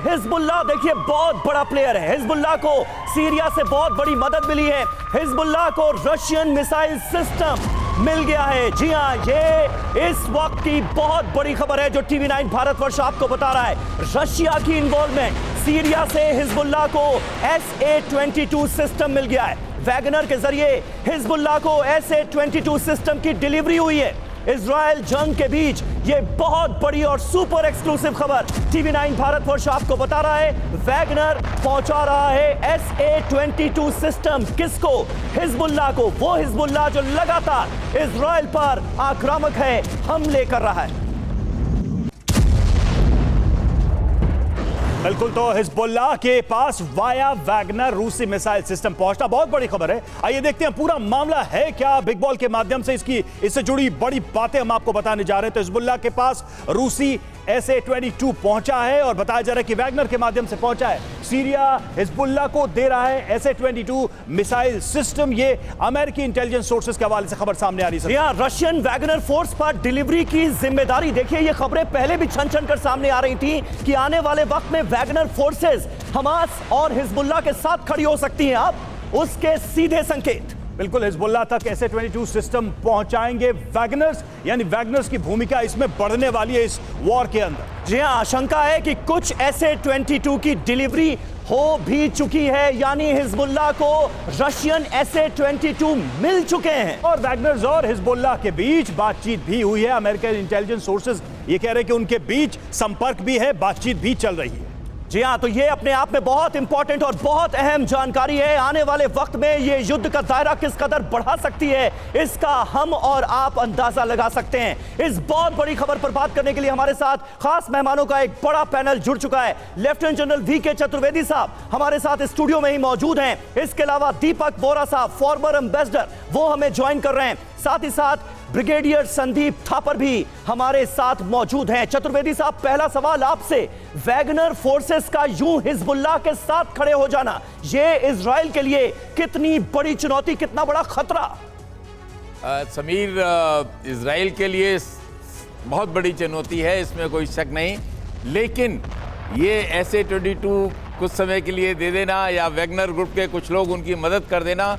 Hezbollah देखिए बहुत बड़ा प्लेयर है। हिजबुल्लाह को सीरिया से बहुत बड़ी मदद मिली है। हिजबुल्लाह को रशियन मिसाइल सिस्टम मिल गया है। जी हां, ये इस वक्त की बहुत बड़ी खबर है जो टीवी 9 भारतवर्ष आपको बता रहा है। रशिया की इन्वॉल्वमेंट, सीरिया से हिजबुल्लाह को SA-22 सिस्टम मिल गया है। वैगनर के जरिए हिजबुल्लाह को SA-22 सिस्टम की डिलीवरी हुई है। इजराइल जंग के बीच ये बहुत बड़ी और सुपर एक्सक्लूसिव खबर टीवी 9 भारतवर्ष आपको बता रहा है। वैगनर पहुंचा रहा है SA-22 सिस्टम किसको? हिजबुल्लाह को। वो हिजबुल्लाह जो लगातार इजराइल पर आक्रामक है, हमले कर रहा है। बिल्कुल, तो हिजबुल्लाह के पास वाया वैगनर रूसी मिसाइल सिस्टम पहुंचना बहुत बड़ी खबर है। आइए देखते हैं पूरा मामला है क्या। बिग बॉल के माध्यम से इससे जुड़ी बड़ी बातें हम आपको बताने जा रहे हैं। तो हिजबुल्लाह के पास रूसी SA-22 पहुंचा है और बताया जा रहा है कि वैगनर के माध्यम से पहुंचा है। सीरिया हिजबुल्लाह को दे रहा है SA-22 मिसाइल सिस्टम। ये अमेरिकी इंटेलिजेंस सोर्सेज के हवाले से खबर सामने आ रही है। रशियन वैगनर फोर्स पर डिलीवरी की जिम्मेदारी देखिए, ये खबरें पहले भी छन छन कर सामने आ रही थी कि आने वाले वक्त में वैगनर फोर्सेस हमास और हिजबुल्लाह के साथ खड़ी हो सकती हैं। अब उसके सीधे संकेत बिल्कुल, हिजबुल्लाह तक SA-22 सिस्टम पहुंचाएंगे वैगनर्स, यानी वैगनर्स की भूमिका इसमें बढ़ने वाली है इस वॉर के अंदर। जी हां, आशंका है कि कुछ SA-22 की डिलीवरी हो भी चुकी है, यानी हिजबुल्लाह को रशियन SA-22 मिल चुके हैं। और वैगनर्स और हिजबुल्लाह के बीच बातचीत भी हुई है। अमेरिकन इंटेलिजेंस सोर्सेज ये कह रहे हैं कि उनके बीच संपर्क भी है, बातचीत भी चल रही है। जी हां, तो ये अपने आप में बहुत इंपॉर्टेंट और बहुत अहम जानकारी है। आने वाले वक्त में ये युद्ध का दायरा किस कदर बढ़ा सकती है, इसका हम और आप अंदाजा लगा सकते हैं। इस बहुत बड़ी खबर पर बात करने के लिए हमारे साथ खास मेहमानों का एक बड़ा पैनल जुड़ चुका है। लेफ्टिनेंट जनरल VK चतुर्वेदी साहब हमारे साथ स्टूडियो में ही मौजूद हैं। इसके अलावा दीपक बोरा साहब, फॉर्मर एम्बेसडर, वो हमें ज्वाइन कर रहे हैं। साथ ही साथ ब्रिगेडियर संदीप थापर भी हमारे साथ मौजूद हैं। चतुर्वेदी साहब, पहला सवाल आपसे, वैगनर फोर्सेस का यूं हिजबुल्लाह के साथ खड़े हो जाना, ये इजराइल के लिए कितनी बड़ी चुनौती, कितना बड़ा खतरा? समीर, इजराइल के लिए बहुत बड़ी चुनौती है, इसमें कोई शक नहीं। लेकिन ये SA-22 कुछ समय के लिए दे देना या वैगनर ग्रुप के कुछ लोग उनकी मदद कर देना,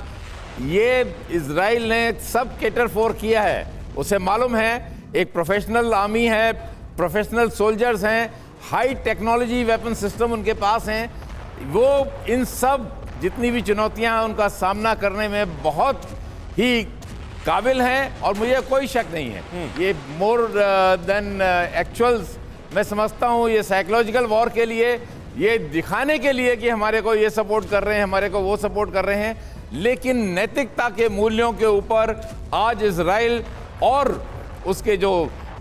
ये इजराइल ने सब कैटर फॉर किया है। उसे मालूम है एक प्रोफेशनल आर्मी है, प्रोफेशनल सोल्जर्स हैं, हाई टेक्नोलॉजी वेपन सिस्टम उनके पास हैं। वो इन सब जितनी भी चुनौतियां हैं उनका सामना करने में बहुत ही काबिल हैं और मुझे कोई शक नहीं है ये मोर देन एक्चुअल्स, मैं समझता हूँ ये साइकोलॉजिकल वॉर के लिए, ये दिखाने के लिए कि हमारे को ये सपोर्ट कर रहे हैं, हमारे को वो सपोर्ट कर रहे हैं। लेकिन नैतिकता के मूल्यों के ऊपर आज इजराइल और उसके जो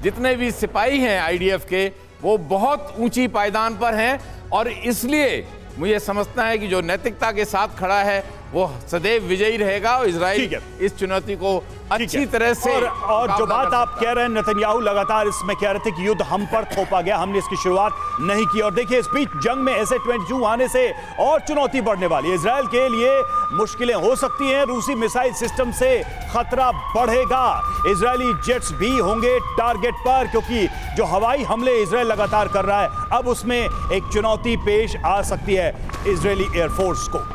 जितने भी सिपाही हैं IDF के, वो बहुत ऊंची पायदान पर हैं और इसलिए मुझे समझता है कि जो नैतिकता के साथ खड़ा है वो सदैव विजयी रहेगा और इजराइल इस चुनौती को अच्छी तरह से और जो बात आप कह रहे हैं, नेतन्याहू लगातार इसमें कह रहे थे कि युद्ध हम पर थोपा गया, हमने इसकी शुरुआत नहीं की। और देखिए, इस बीच जंग में SA-22 आने से और चुनौती बढ़ने वाली है। इजराइल के लिए मुश्किलें हो सकती हैं, रूसी मिसाइल सिस्टम से खतरा बढ़ेगा। इजरायली जेट्स भी होंगे टारगेट पर, क्योंकि जो हवाई हमले इजराइल लगातार कर रहा है, अब उसमें एक चुनौती पेश आ सकती है इजरायली एयरफोर्स को।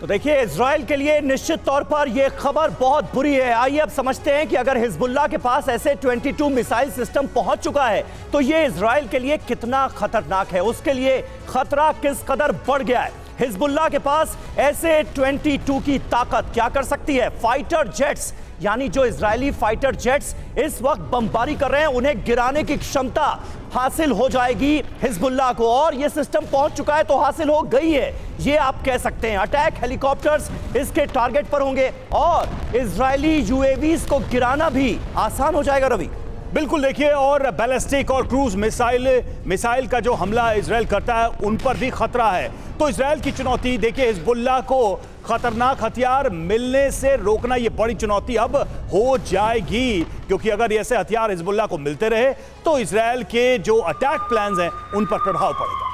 तो देखिए, इजराइल के लिए निश्चित तौर पर यह खबर बहुत बुरी है। आइए अब समझते हैं कि अगर हिजबुल्लाह के पास SA-22 मिसाइल सिस्टम पहुंच चुका है तो यह इजराइल के लिए कितना खतरनाक है, उसके लिए खतरा किस कदर बढ़ गया है। हिजबुल्लाह के पास SA-22 की ताकत क्या कर सकती है? फाइटर जेट्स, यानी जो इजरायली फाइटर जेट्स इस वक्त बमबारी कर रहे हैं, उन्हें गिराने की क्षमता हासिल हो जाएगी हिजबुल्लाह को, और यह सिस्टम पहुंच चुका है तो हासिल हो गई है, ये आप कह सकते हैं। अटैक हेलीकॉप्टर्स इसके टारगेट पर होंगे और इजरायली UAVs को गिराना भी आसान हो जाएगा। रवि, बिल्कुल, देखिए, और बैलिस्टिक और क्रूज मिसाइल का जो हमला इजराइल करता है उन पर भी खतरा है। तो इजराइल की चुनौती देखिए, हिजबुल्लाह को खतरनाक हथियार मिलने से रोकना, ये बड़ी चुनौती अब हो जाएगी, क्योंकि अगर ऐसे हथियार हिजबुल्लाह को मिलते रहे तो इजराइल के जो अटैक प्लान्स हैं उन पर प्रभाव पड़ेगा।